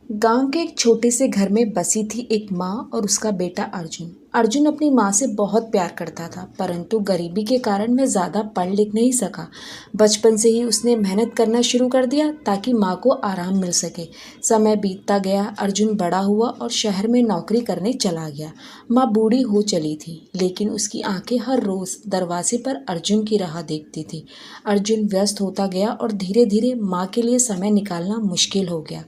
गांव के एक छोटे से घर में बसी थी एक माँ और उसका बेटा अर्जुन। अर्जुन अपनी माँ से बहुत प्यार करता था, परंतु गरीबी के कारण वह ज़्यादा पढ़ लिख नहीं सका। बचपन से ही उसने मेहनत करना शुरू कर दिया ताकि माँ को आराम मिल सके। समय बीतता गया, अर्जुन बड़ा हुआ और शहर में नौकरी करने चला गया। माँ बूढ़ी हो चली थी, लेकिन उसकी आंखें हर रोज़ दरवाजे पर अर्जुन की राह देखती थी। अर्जुन व्यस्त होता गया और धीरे धीरे माँ के लिए समय निकालना मुश्किल हो गया।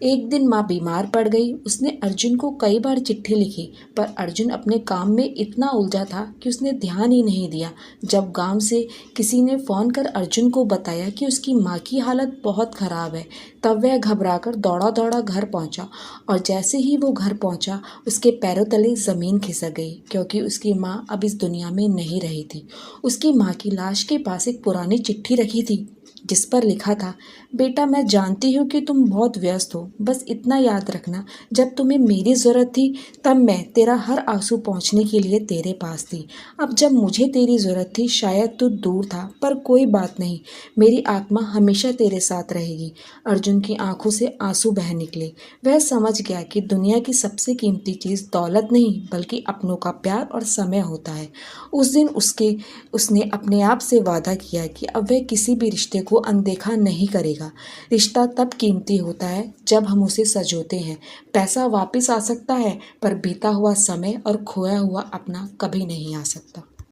एक दिन माँ बीमार पड़ गई। उसने अर्जुन को कई बार चिट्ठी लिखी, पर अर्जुन अपने काम में इतना उलझा था कि उसने ध्यान ही नहीं दिया। जब गांव से किसी ने फ़ोन कर अर्जुन को बताया कि उसकी माँ की हालत बहुत ख़राब है, तब वह घबराकर दौड़ा दौड़ा घर पहुंचा। और जैसे ही वो घर पहुंचा, उसके पैरों तले ज़मीन खिसक गई, क्योंकि उसकी माँ अब इस दुनिया में नहीं रही थी। उसकी माँ की लाश के पास एक पुरानी चिट्ठी रखी थी, जिस पर लिखा था, बेटा मैं जानती हूँ कि तुम बहुत व्यस्त हो, बस इतना याद रखना, जब तुम्हें मेरी ज़रूरत थी तब मैं तेरा हर आंसू पहुँचने के लिए तेरे पास थी। अब जब मुझे तेरी ज़रूरत थी शायद तू दूर था, पर कोई बात नहीं, मेरी आत्मा हमेशा तेरे साथ रहेगी। अर्जुन की आंखों से आंसू बह निकले। वह समझ गया कि दुनिया की सबसे कीमती चीज़ दौलत नहीं बल्कि अपनों का प्यार और समय होता है। उस दिन उसने अपने आप से वादा किया कि अब वह किसी भी रिश्ते को अनदेखा नहीं करेगा। रिश्ता तब कीमती होता है जब हम उसे सजोते हैं। पैसा वापस आ सकता है, पर बीता हुआ समय और खोया हुआ अपना कभी नहीं आ सकता।